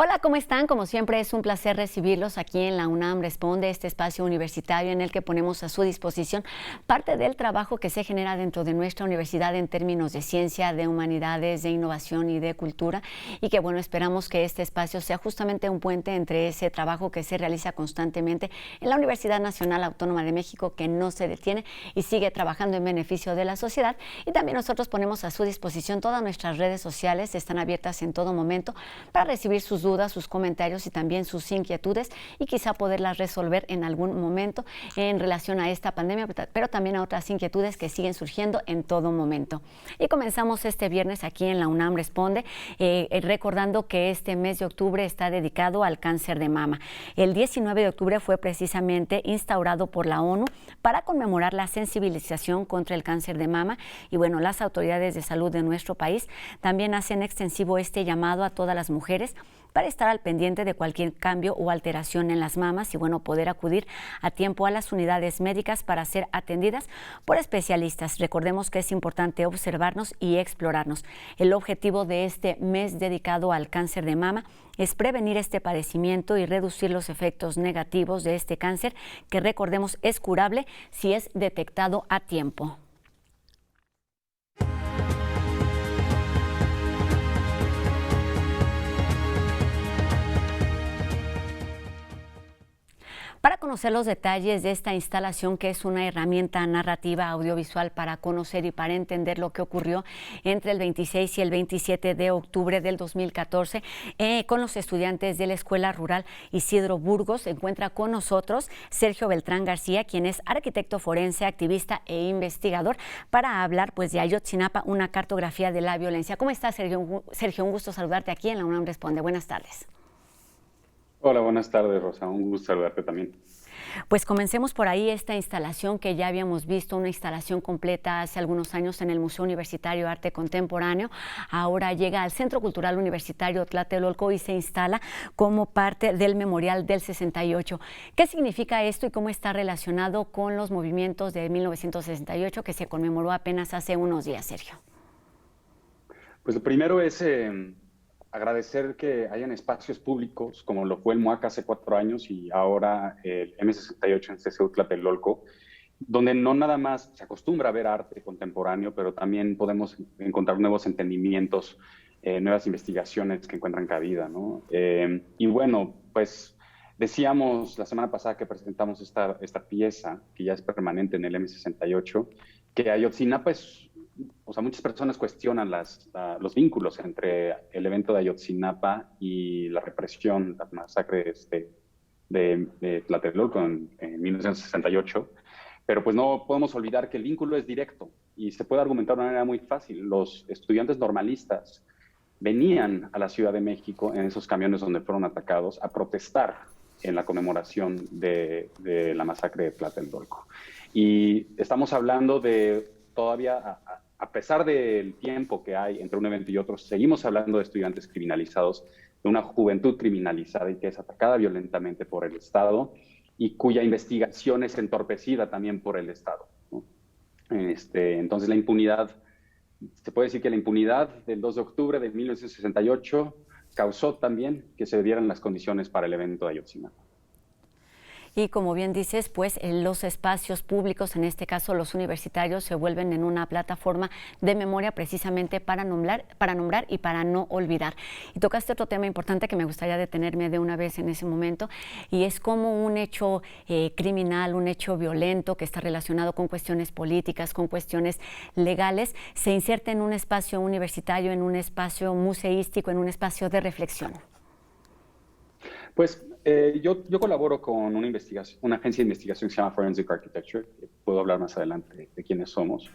Hola, ¿cómo están? Como siempre es un placer recibirlos aquí en la UNAM Responde, este espacio universitario en el que ponemos a su disposición parte del trabajo que se genera dentro de nuestra universidad en términos de ciencia, de humanidades, de innovación y de cultura. Y que bueno, esperamos que este espacio sea justamente un puente entre ese trabajo que se realiza constantemente en la Universidad Nacional Autónoma de México, que no se detiene y sigue trabajando en beneficio de la sociedad. Y también nosotros ponemos a su disposición todas nuestras redes sociales, están abiertas en todo momento para recibir sus dudas, sus comentarios y también sus inquietudes y quizá poderlas resolver en algún momento en relación a esta pandemia, pero también a otras inquietudes que siguen surgiendo en todo momento. Y comenzamos este viernes aquí en la UNAM Responde, recordando que este mes de octubre está dedicado al cáncer de mama. El 19 de octubre fue precisamente instaurado por la ONU para conmemorar la sensibilización contra el cáncer de mama y bueno, las autoridades de salud de nuestro país también hacen extensivo este llamado a todas las mujeres para estar al pendiente de cualquier cambio o alteración en las mamas y bueno, poder acudir a tiempo a las unidades médicas para ser atendidas por especialistas. Recordemos que es importante observarnos y explorarnos. El objetivo de este mes dedicado al cáncer de mama es prevenir este padecimiento y reducir los efectos negativos de este cáncer, que recordemos es curable si es detectado a tiempo. Para conocer los detalles de esta instalación, que es una herramienta narrativa audiovisual para conocer y para entender lo que ocurrió entre el 26 y el 27 de octubre del 2014 con los estudiantes de la Escuela Rural Isidro Burgos, se encuentra con nosotros Sergio Beltrán García, quien es arquitecto forense, activista e investigador, para hablar pues de Ayotzinapa, una cartografía de la violencia. ¿Cómo estás, Sergio? Sergio, un gusto saludarte aquí en la UNAM Responde. Buenas tardes. Hola, buenas tardes, Rosa. Un gusto saludarte también. Pues comencemos por ahí, esta instalación que ya habíamos visto, una instalación completa hace algunos años en el Museo Universitario de Arte Contemporáneo. Ahora llega al Centro Cultural Universitario Tlatelolco y se instala como parte del Memorial del 68. ¿Qué significa esto y cómo está relacionado con los movimientos de 1968 que se conmemoró apenas hace unos días, Sergio? Pues lo primero es agradecer que hayan espacios públicos, como lo fue el MUAC hace 4 años y ahora el M68 en CCU Tlatelolco, donde no nada más se acostumbra a ver arte contemporáneo, pero también podemos encontrar nuevos entendimientos, nuevas investigaciones que encuentran cabida, ¿no? Y bueno, pues decíamos la semana pasada que presentamos esta pieza, que ya es permanente en el M68, que Ayotzinapa es, o sea, muchas personas cuestionan los vínculos entre el evento de Ayotzinapa y la represión, las masacres de Tlatelolco en 1968, pero pues no podemos olvidar que el vínculo es directo y se puede argumentar de una manera muy fácil. Los estudiantes normalistas venían a la Ciudad de México en esos camiones donde fueron atacados a protestar en la conmemoración de la masacre de Tlatelolco. Y estamos hablando de todavía, a pesar del tiempo que hay entre un evento y otro, seguimos hablando de estudiantes criminalizados, de una juventud criminalizada y que es atacada violentamente por el Estado y cuya investigación es entorpecida también por el Estado, ¿no? Entonces la impunidad, se puede decir que la impunidad del 2 de octubre de 1968 causó también que se dieran las condiciones para el evento de Ayotzinapa. Y como bien dices, pues los espacios públicos, en este caso los universitarios, se vuelven en una plataforma de memoria precisamente para nombrar y para no olvidar. Y tocaste otro tema importante que me gustaría detenerme de una vez en ese momento, y es cómo un hecho criminal, un hecho violento que está relacionado con cuestiones políticas, con cuestiones legales, se inserta en un espacio universitario, en un espacio museístico, en un espacio de reflexión. Pues yo colaboro con una agencia de investigación que se llama Forensic Architecture, que puedo hablar más adelante de quiénes somos,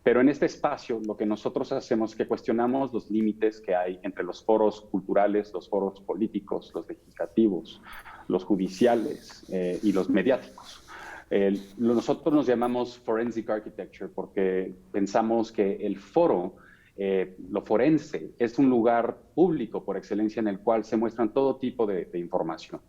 pero en este espacio lo que nosotros hacemos es que cuestionamos los límites que hay entre los foros culturales, los foros políticos, los legislativos, los judiciales y los mediáticos. Nosotros nos llamamos Forensic Architecture porque pensamos que el foro, lo forense, es un lugar público por excelencia en el cual se muestran todo tipo de información.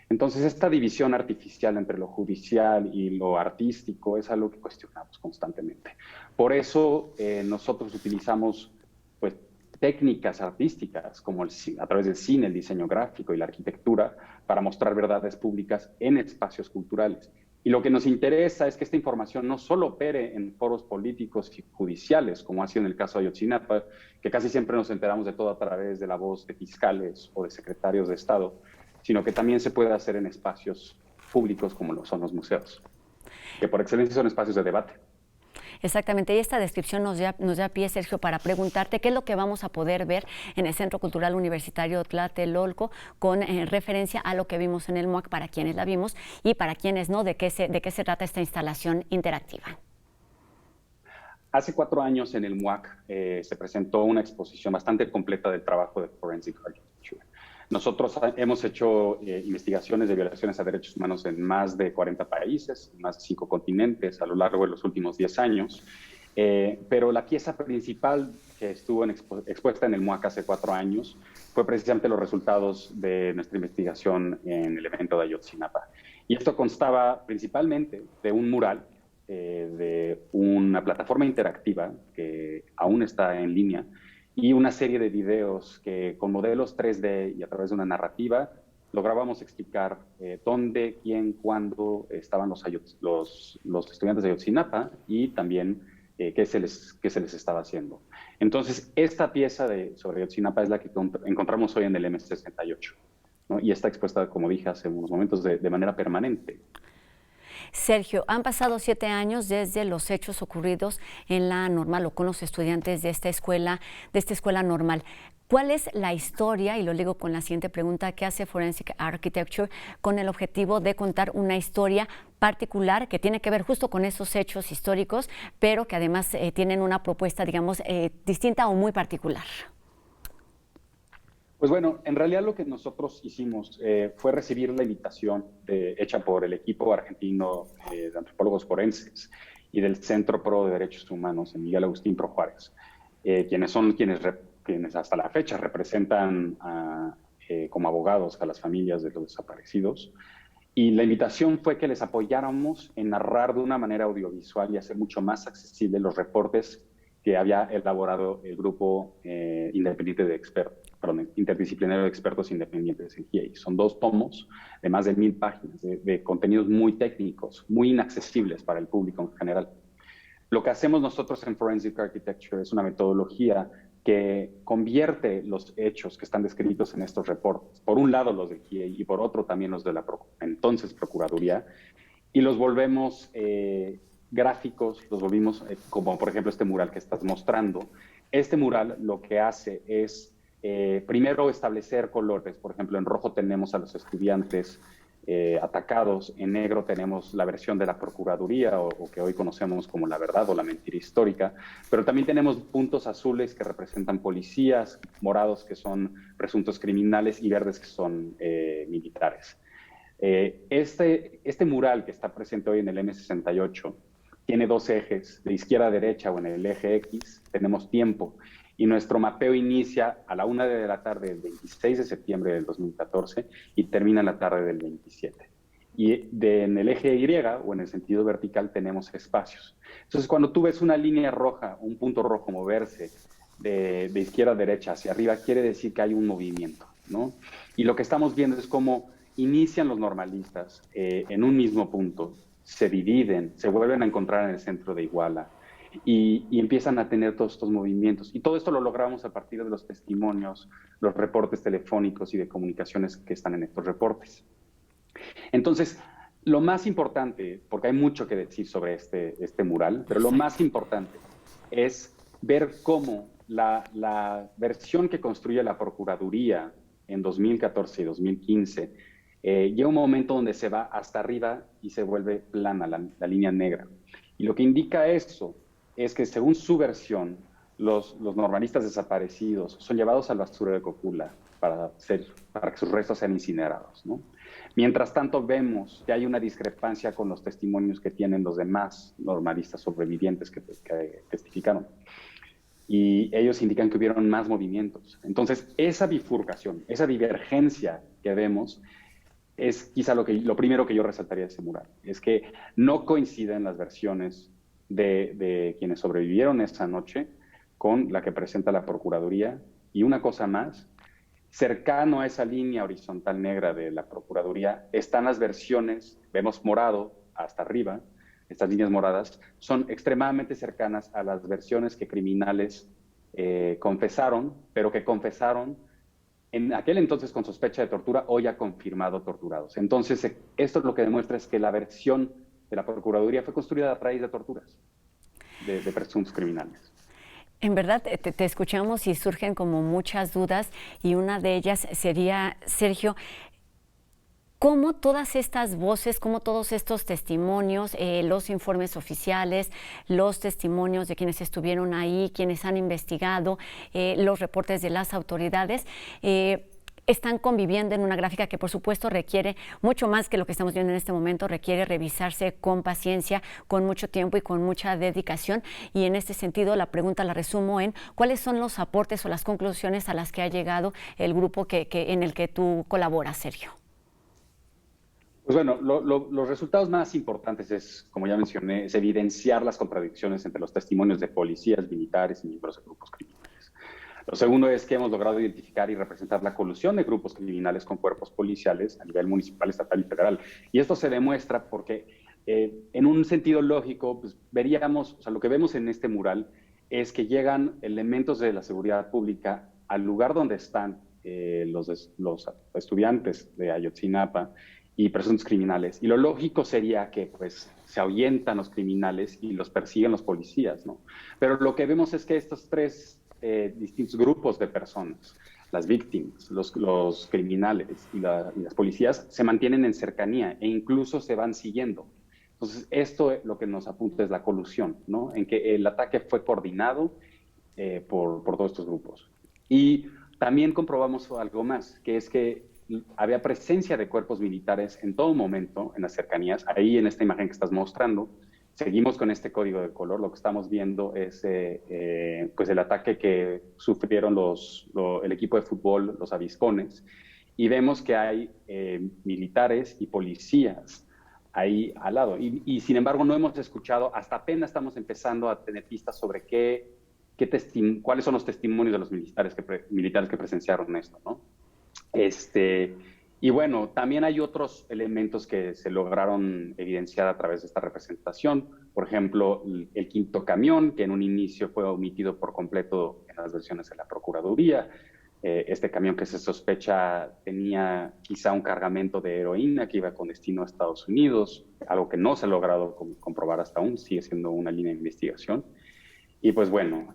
Entonces, esta división artificial entre lo judicial y lo artístico es algo que cuestionamos constantemente. Por eso nosotros utilizamos pues, técnicas artísticas, como a través del cine, el diseño gráfico y la arquitectura, para mostrar verdades públicas en espacios culturales. Y lo que nos interesa es que esta información no solo opere en foros políticos y judiciales, como ha sido en el caso de Ayotzinapa, que casi siempre nos enteramos de todo a través de la voz de fiscales o de secretarios de Estado, sino que también se puede hacer en espacios públicos como lo son los museos, que por excelencia son espacios de debate. Exactamente, y esta descripción nos da pie, Sergio, para preguntarte qué es lo que vamos a poder ver en el Centro Cultural Universitario Tlatelolco con referencia a lo que vimos en el MUAC, para quienes la vimos y para quienes no, de qué se trata esta instalación interactiva. Hace 4 años en el MUAC se presentó una exposición bastante completa del trabajo de Forensic Architecture. Nosotros hemos hecho investigaciones de violaciones a derechos humanos en más de 40 países, en más de 5 continentes a lo largo de los últimos 10 años, pero la pieza principal que estuvo expuesta en el MUAC hace 4 años fue precisamente los resultados de nuestra investigación en el evento de Ayotzinapa. Y esto constaba principalmente de un mural, de una plataforma interactiva que aún está en línea, y una serie de videos que con modelos 3D y a través de una narrativa lográbamos explicar dónde, quién, cuándo estaban los estudiantes de Ayotzinapa y también qué se les estaba haciendo. Entonces, esta pieza sobre Ayotzinapa es la que encontramos hoy en el M68, ¿no? Y está expuesta, como dije hace unos momentos, de manera permanente. Sergio, han pasado 7 años desde los hechos ocurridos en la Normal o con los estudiantes de esta escuela normal. ¿Cuál es la historia? Y lo ligo con la siguiente pregunta: ¿qué hace Forensic Architecture con el objetivo de contar una historia particular que tiene que ver justo con esos hechos históricos, pero que además tienen una propuesta, digamos, distinta o muy particular? Pues bueno, en realidad lo que nosotros hicimos fue recibir la invitación hecha por el equipo argentino de antropólogos forenses y del Centro Pro de Derechos Humanos en Miguel Agustín Pro Juárez, quienes son quienes hasta la fecha representan como abogados a las familias de los desaparecidos. Y la invitación fue que les apoyáramos en narrar de una manera audiovisual y hacer mucho más accesibles los reportes que había elaborado el grupo interdisciplinario de expertos independientes en GIEI. Son 2 tomos de más de 1000 páginas, de contenidos muy técnicos, muy inaccesibles para el público en general. Lo que hacemos nosotros en Forensic Architecture es una metodología que convierte los hechos que están descritos en estos reportes, por un lado los del GIEI y por otro también los de la entonces Procuraduría, y los volvemos gráficos, los volvimos como por ejemplo este mural que estás mostrando. Este mural lo que hace es primero establecer colores. Por ejemplo, en rojo tenemos a los estudiantes atacados, en negro tenemos la versión de la Procuraduría o que hoy conocemos como la verdad o la mentira histórica, pero también tenemos puntos azules que representan policías, morados que son presuntos criminales y verdes que son militares. Este mural que está presente hoy en el M68 tiene 2 ejes, de izquierda a derecha o en el eje X tenemos tiempo, y nuestro mapeo inicia a la 1 de la tarde del 26 de septiembre del 2014 y termina en la tarde del 27. Y en el eje Y o en el sentido vertical tenemos espacios. Entonces, cuando tú ves una línea roja, un punto rojo moverse de izquierda a derecha hacia arriba, quiere decir que hay un movimiento, ¿no? Y lo que estamos viendo es cómo inician los normalistas en un mismo punto, se dividen, se vuelven a encontrar en el centro de Iguala y empiezan a tener todos estos movimientos. Y todo esto lo logramos a partir de los testimonios, los reportes telefónicos y de comunicaciones que están en estos reportes. Entonces, lo más importante, porque hay mucho que decir sobre este mural, pero lo más importante es ver cómo la versión que construye la Procuraduría en 2014 y 2015 llega un momento donde se va hasta arriba y se vuelve plana la línea negra. Y lo que indica eso es que, según su versión, los normalistas desaparecidos son llevados al basurero de Cocula para que sus restos sean incinerados, ¿no? Mientras tanto, vemos que hay una discrepancia con los testimonios que tienen los demás normalistas sobrevivientes que testificaron. Y ellos indican que hubieron más movimientos. Entonces, esa bifurcación, esa divergencia que vemos, es quizá lo primero que yo resaltaría de ese mural. Es que no coinciden las versiones de quienes sobrevivieron esa noche con la que presenta la Procuraduría. Y una cosa más, cercano a esa línea horizontal negra de la Procuraduría están las versiones, vemos morado hasta arriba, estas líneas moradas, son extremadamente cercanas a las versiones que criminales confesaron, pero que confesaron en aquel entonces con sospecha de tortura, hoy ha confirmado torturados. Entonces, esto lo que demuestra es que la versión de la Procuraduría fue construida a raíz de torturas de presuntos criminales. En verdad, te escuchamos y surgen como muchas dudas y una de ellas sería, Sergio, cómo todas estas voces, cómo todos estos testimonios, los informes oficiales, los testimonios de quienes estuvieron ahí, quienes han investigado, los reportes de las autoridades, están conviviendo en una gráfica que por supuesto requiere mucho más que lo que estamos viendo en este momento, requiere revisarse con paciencia, con mucho tiempo y con mucha dedicación. Y en este sentido la pregunta la resumo en cuáles son los aportes o las conclusiones a las que ha llegado el grupo en el que tú colaboras, Sergio. Pues bueno, los resultados más importantes es, como ya mencioné, es evidenciar las contradicciones entre los testimonios de policías, militares y miembros de grupos criminales. Lo segundo es que hemos logrado identificar y representar la colusión de grupos criminales con cuerpos policiales a nivel municipal, estatal y federal. Y esto se demuestra porque, en un sentido lógico, pues veríamos, o sea, lo que vemos en este mural es que llegan elementos de la seguridad pública al lugar donde están los estudiantes de Ayotzinapa y presuntos criminales. Y lo lógico sería que pues se ahuyentan los criminales y los persiguen los policías, ¿no? Pero lo que vemos es que estos tres distintos grupos de personas, las víctimas, los criminales y las policías, se mantienen en cercanía e incluso se van siguiendo. Entonces, esto lo que nos apunta es la colusión, ¿no? En que el ataque fue coordinado por todos estos grupos. Y también comprobamos algo más, que es que había presencia de cuerpos militares en todo momento en las cercanías. Ahí en esta imagen que estás mostrando, seguimos con este código de color. Lo que estamos viendo es pues el ataque que sufrieron el equipo de fútbol, los avispones, y vemos que hay militares y policías ahí al lado. Y sin embargo no hemos escuchado, hasta apenas estamos empezando a tener pistas sobre cuáles son los testimonios de los militares que presenciaron esto, ¿no? Y bueno, también hay otros elementos que se lograron evidenciar a través de esta representación. Por ejemplo, el quinto camión, que en un inicio fue omitido por completo en las versiones de la Procuraduría. Este camión que se sospecha tenía quizá un cargamento de heroína que iba con destino a Estados Unidos, algo que no se ha logrado comprobar hasta aún, sigue siendo una línea de investigación. Y pues bueno,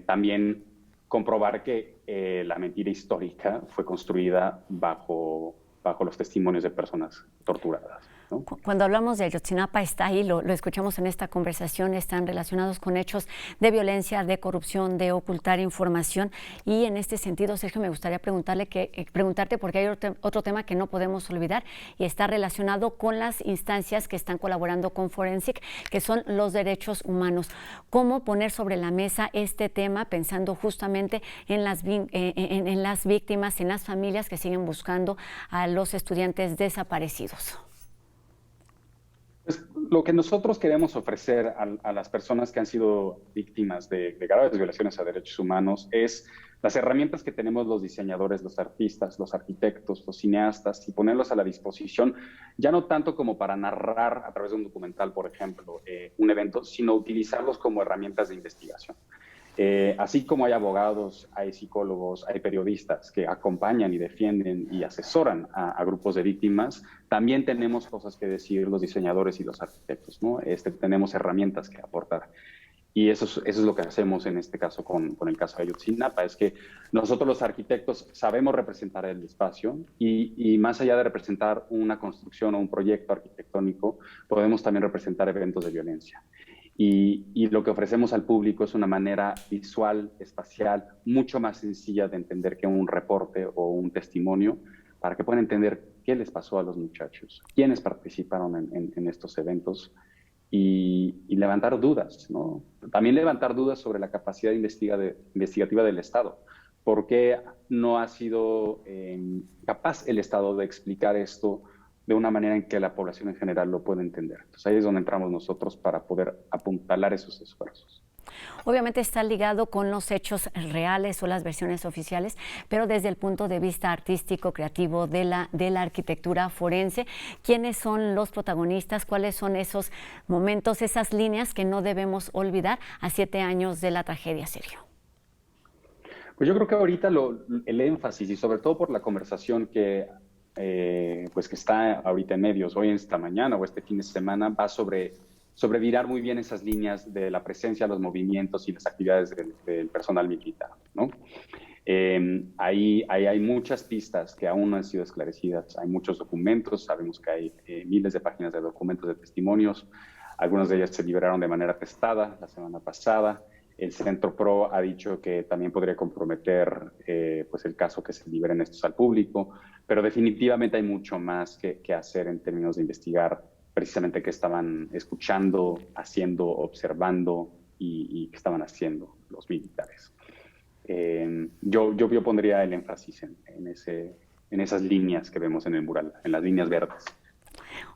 también comprobar que la mentira histórica fue construida bajo los testimonios de personas torturadas, ¿no? Cuando hablamos de Ayotzinapa, está ahí, lo escuchamos en esta conversación, están relacionados con hechos de violencia, de corrupción, de ocultar información. Y en este sentido, Sergio, me gustaría preguntarte, porque hay otro tema que no podemos olvidar y está relacionado con las instancias que están colaborando con Forensic, que son los derechos humanos. ¿Cómo poner sobre la mesa este tema pensando justamente en las víctimas, en las familias que siguen buscando a los estudiantes desaparecidos? Pues, lo que nosotros queremos ofrecer a las personas que han sido víctimas de graves violaciones a derechos humanos es las herramientas que tenemos los diseñadores, los artistas, los arquitectos, los cineastas, y ponerlos a la disposición, ya no tanto como para narrar a través de un documental, por ejemplo, un evento, sino utilizarlos como herramientas de investigación. Así como hay abogados, hay psicólogos, hay periodistas que acompañan y defienden y asesoran a grupos de víctimas, también tenemos cosas que decir los diseñadores y los arquitectos, ¿no? Tenemos herramientas que aportar. Y eso es lo que hacemos en este caso con el caso de Ayotzinapa, es que nosotros los arquitectos sabemos representar el espacio y más allá de representar una construcción o un proyecto arquitectónico, podemos también representar eventos de violencia. Y lo que ofrecemos al público es una manera visual, espacial, mucho más sencilla de entender que un reporte o un testimonio, para que puedan entender qué les pasó a los muchachos, quiénes participaron en estos eventos y levantar dudas, ¿no? También levantar dudas sobre la capacidad investigativa del Estado. ¿Por qué no ha sido capaz el Estado de explicar esto de una manera en que la población en general lo pueda entender? Entonces ahí es donde entramos nosotros para poder apuntalar esos esfuerzos. Obviamente está ligado con los hechos reales o las versiones oficiales, pero desde el punto de vista artístico, creativo de la arquitectura forense, ¿quiénes son los protagonistas? ¿Cuáles son esos momentos, esas líneas que no debemos olvidar a 7 años de la tragedia, Sergio? Pues yo creo que ahorita el énfasis, y sobre todo por la conversación pues que está ahorita en medios, hoy, esta mañana o este fin de semana, va sobre virar muy bien esas líneas de la presencia, los movimientos y las actividades del personal militar, ¿no? Ahí hay muchas pistas que aún no han sido esclarecidas. Hay muchos documentos, sabemos que hay miles de páginas de documentos, de testimonios. Algunas de ellas se liberaron de manera testada la semana pasada. El Centro PRO ha dicho que también podría comprometer pues el caso que se liberen estos al público, pero definitivamente hay mucho más que hacer en términos de investigar precisamente qué estaban escuchando, haciendo, observando y qué estaban haciendo los militares. Yo pondría el énfasis en esas líneas que vemos en el mural, en las líneas verdes.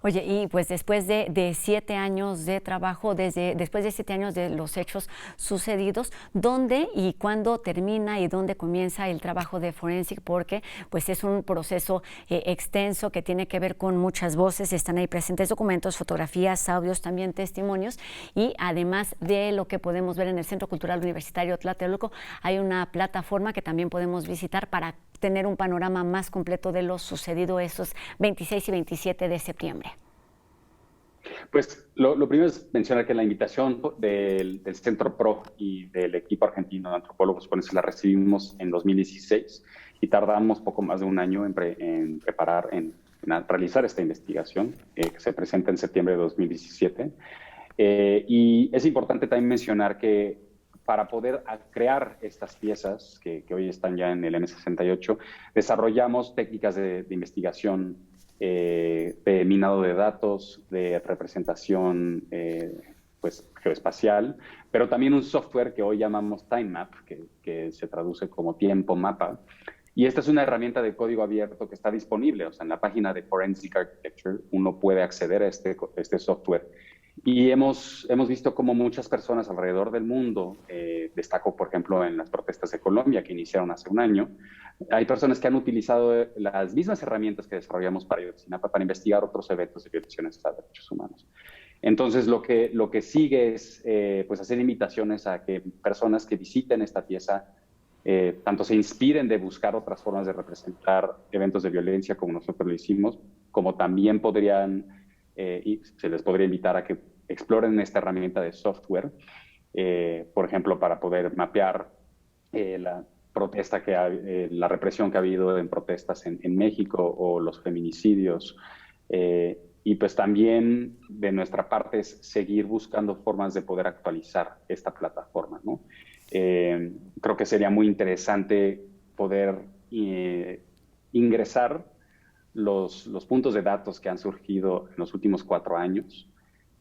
Oye, y pues después de 7 años de trabajo, después de 7 años de los hechos sucedidos, ¿dónde y cuándo termina y dónde comienza el trabajo de Forensic? Porque pues es un proceso extenso que tiene que ver con muchas voces, están ahí presentes documentos, fotografías, audios, también testimonios, y además de lo que podemos ver en el Centro Cultural Universitario Tlatelolco, hay una plataforma que también podemos visitar para tener un panorama más completo de lo sucedido esos 26 y 27 de septiembre. Pues lo primero es mencionar que la invitación del Centro PRO y del equipo argentino de antropólogos forenses la recibimos en 2016 y tardamos poco más de un año en realizar esta investigación que se presenta en septiembre de 2017. Y es importante también mencionar que para poder crear estas piezas que hoy están ya en el M68, desarrollamos técnicas de investigación, de minado de datos, de representación pues, geoespacial, pero también un software que hoy llamamos Time Map, que se traduce como tiempo mapa. Y esta es una herramienta de código abierto que está disponible, o sea, en la página de Forensic Architecture uno puede acceder a este software. Y hemos visto cómo muchas personas alrededor del mundo, destaco por ejemplo en las protestas de Colombia que iniciaron hace un año, hay personas que han utilizado las mismas herramientas que desarrollamos para Ayotzinapa para investigar otros eventos de violaciones a derechos humanos. Entonces lo que sigue es pues hacer invitaciones a que personas que visiten esta pieza tanto se inspiren de buscar otras formas de representar eventos de violencia como nosotros lo hicimos, como también y se les podría invitar a que exploren esta herramienta de software, por ejemplo, para poder mapear la represión que ha habido en protestas en México o los feminicidios. Y pues también de nuestra parte es seguir buscando formas de poder actualizar esta plataforma, ¿no? Creo que sería muy interesante poder ingresar los puntos de datos que han surgido en los últimos 4 años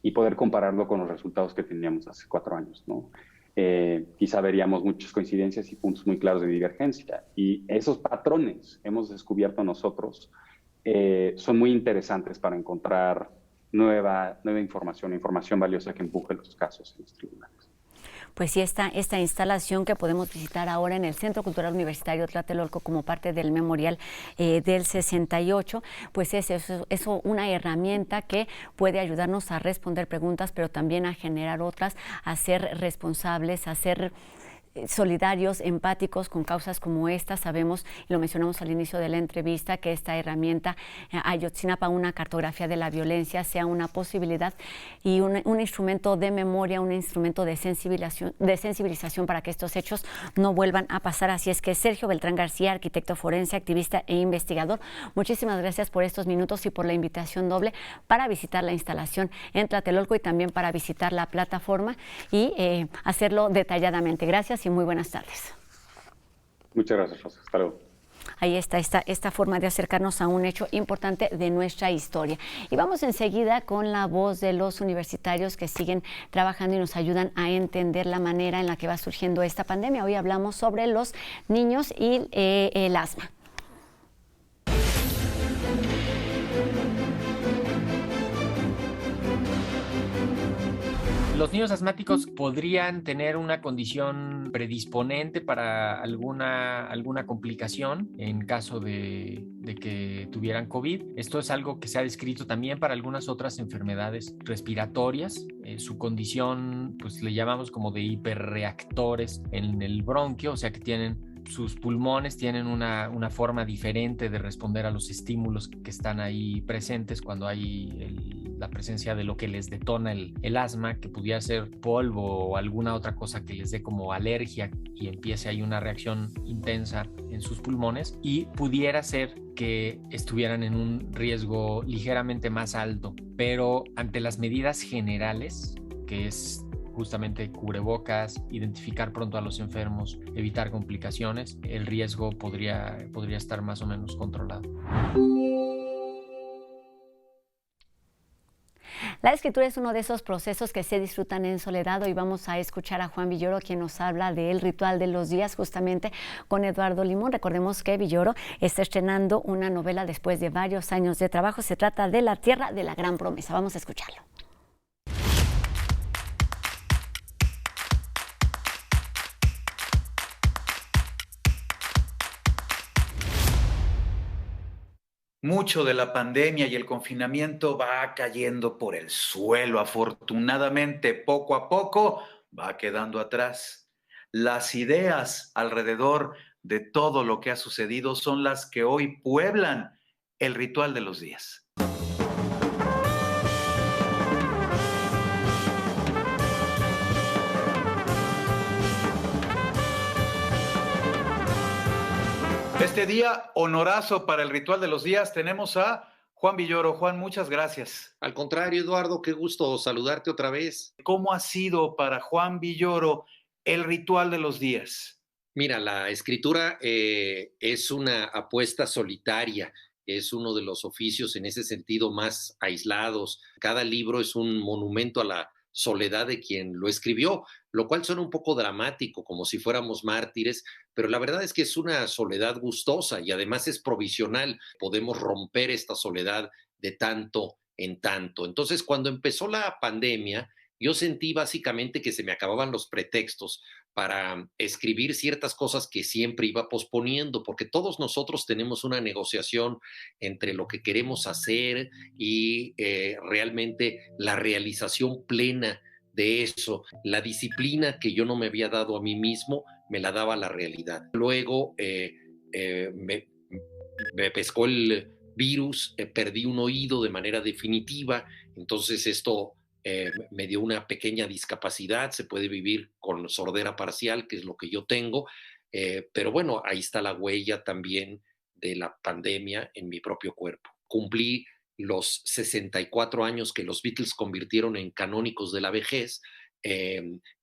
y poder compararlo con los resultados que teníamos hace 4 años, ¿no? Quizá veríamos muchas coincidencias y puntos muy claros de divergencia. Y esos patrones hemos descubierto nosotros son muy interesantes para encontrar nueva información valiosa que empuje los casos en los tribunales. Pues sí, esta instalación que podemos visitar ahora en el Centro Cultural Universitario Tlatelolco como parte del Memorial del 68, pues es eso una herramienta que puede ayudarnos a responder preguntas, pero también a generar otras, a ser responsables, a ser solidarios, empáticos con causas como esta. Sabemos, y lo mencionamos al inicio de la entrevista, que esta herramienta Ayotzinapa, una cartografía de la violencia, sea una posibilidad y un instrumento de memoria, un instrumento de sensibilización para que estos hechos no vuelvan a pasar. Así es que Sergio Beltrán García, arquitecto forense, activista e investigador, muchísimas gracias por estos minutos y por la invitación doble para visitar la instalación en Tlatelolco y también para visitar la plataforma y hacerlo detalladamente. Gracias y muy buenas tardes. Muchas gracias, Rosa. Hasta luego. Ahí está esta forma de acercarnos a un hecho importante de nuestra historia. Y vamos enseguida con la voz de los universitarios que siguen trabajando y nos ayudan a entender la manera en la que va surgiendo esta pandemia. Hoy hablamos sobre los niños y el asma. Los niños asmáticos podrían tener una condición predisponente para alguna complicación en caso de que tuvieran COVID. Esto es algo que se ha descrito también para algunas otras enfermedades respiratorias. Su condición, pues le llamamos como de hiperreactores en el bronquio, o sea que sus pulmones tienen una forma diferente de responder a los estímulos que están ahí presentes cuando hay la presencia de lo que les detona el asma, que pudiera ser polvo o alguna otra cosa que les dé como alergia y empiece ahí una reacción intensa en sus pulmones, y pudiera ser que estuvieran en un riesgo ligeramente más alto, pero ante las medidas generales, que es justamente cubrebocas, identificar pronto a los enfermos, evitar complicaciones, el riesgo podría estar más o menos controlado. La escritura es uno de esos procesos que se disfrutan en soledad. Hoy vamos a escuchar a Juan Villoro, quien nos habla del ritual de los días, justamente con Eduardo Limón. Recordemos que Villoro está estrenando una novela después de varios años de trabajo. Se trata de La Tierra de la Gran Promesa. Vamos a escucharlo. Mucho de la pandemia y el confinamiento va cayendo por el suelo. Afortunadamente, poco a poco va quedando atrás. Las ideas alrededor de todo lo que ha sucedido son las que hoy pueblan el ritual de los días. Este día, honorazo para el ritual de los días, tenemos a Juan Villoro. Juan, muchas gracias. Al contrario, Eduardo, qué gusto saludarte otra vez. ¿Cómo ha sido para Juan Villoro el ritual de los días? Mira, la escritura es una apuesta solitaria, es uno de los oficios en ese sentido más aislados. Cada libro es un monumento a la soledad de quien lo escribió, lo cual suena un poco dramático, como si fuéramos mártires, pero la verdad es que es una soledad gustosa y además es provisional. Podemos romper esta soledad de tanto en tanto. Entonces, cuando empezó la pandemia, yo sentí básicamente que se me acababan los pretextos para escribir ciertas cosas que siempre iba posponiendo, porque todos nosotros tenemos una negociación entre lo que queremos hacer y realmente la realización plena de eso. La disciplina que yo no me había dado a mí mismo, me la daba la realidad. Luego me pescó el virus, perdí un oído de manera definitiva, entonces esto me dio una pequeña discapacidad. Se puede vivir con sordera parcial, que es lo que yo tengo, pero bueno, ahí está la huella también de la pandemia en mi propio cuerpo. Cumplí los 64 años que los Beatles convirtieron en canónicos de la vejez,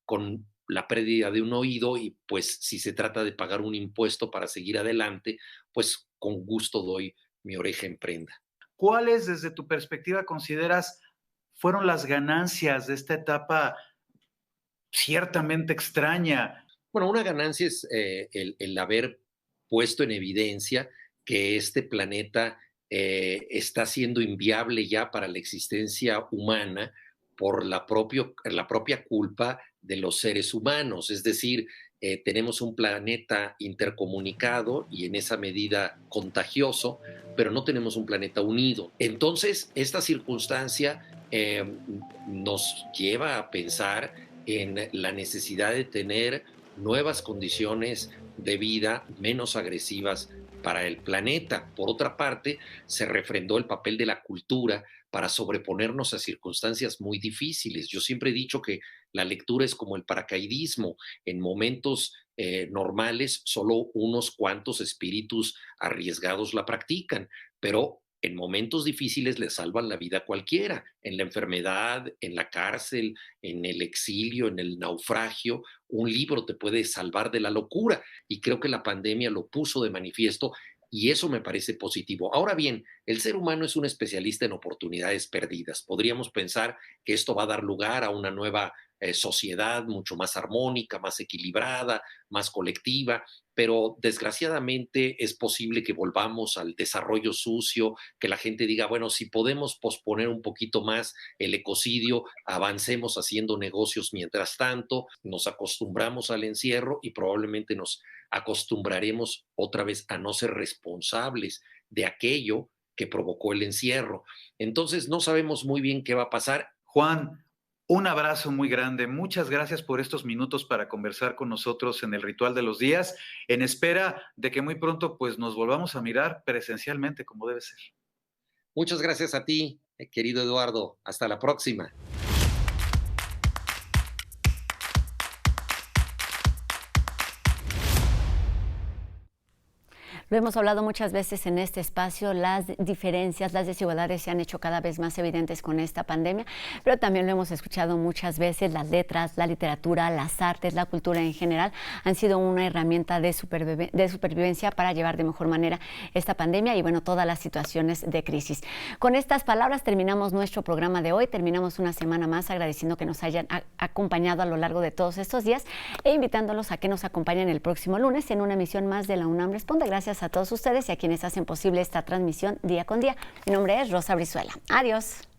con la pérdida de un oído, y pues si se trata de pagar un impuesto para seguir adelante, pues con gusto doy mi oreja en prenda. ¿Cuáles, desde tu perspectiva, consideras fueron las ganancias de esta etapa ciertamente extraña? Bueno, una ganancia es el haber puesto en evidencia que este planeta está siendo inviable ya para la existencia humana por la propia culpa de los seres humanos. Es decir, tenemos un planeta intercomunicado y en esa medida contagioso, pero no tenemos un planeta unido. Entonces, esta circunstancia nos lleva a pensar en la necesidad de tener nuevas condiciones de vida menos agresivas para el planeta. Por otra parte, se refrendó el papel de la cultura para sobreponernos a circunstancias muy difíciles. Yo siempre he dicho que la lectura es como el paracaidismo. En momentos normales, solo unos cuantos espíritus arriesgados la practican, pero en momentos difíciles le salvan la vida a cualquiera, en la enfermedad, en la cárcel, en el exilio, en el naufragio. Un libro te puede salvar de la locura, y creo que la pandemia lo puso de manifiesto, y eso me parece positivo. Ahora bien, el ser humano es un especialista en oportunidades perdidas. Podríamos pensar que esto va a dar lugar a una nueva sociedad mucho más armónica, más equilibrada, más colectiva, pero desgraciadamente es posible que volvamos al desarrollo sucio, que la gente diga, bueno, si podemos posponer un poquito más el ecocidio, avancemos haciendo negocios mientras tanto, nos acostumbramos al encierro y probablemente nos acostumbraremos otra vez a no ser responsables de aquello que provocó el encierro. Entonces no sabemos muy bien qué va a pasar. Juan, un abrazo muy grande. Muchas gracias por estos minutos para conversar con nosotros en el Ritual de los Días, en espera de que muy pronto pues nos volvamos a mirar presencialmente como debe ser. Muchas gracias a ti, querido Eduardo. Hasta la próxima. Lo hemos hablado muchas veces en este espacio, las diferencias, las desigualdades se han hecho cada vez más evidentes con esta pandemia, pero también lo hemos escuchado muchas veces, las letras, la literatura, las artes, la cultura en general han sido una herramienta de supervivencia para llevar de mejor manera esta pandemia y bueno, todas las situaciones de crisis. Con estas palabras terminamos nuestro programa de hoy, terminamos una semana más agradeciendo que nos hayan acompañado a lo largo de todos estos días e invitándolos a que nos acompañen el próximo lunes en una emisión más de La UNAM Responde. Gracias a todos ustedes y a quienes hacen posible esta transmisión día con día. Mi nombre es Rosa Brizuela. Adiós.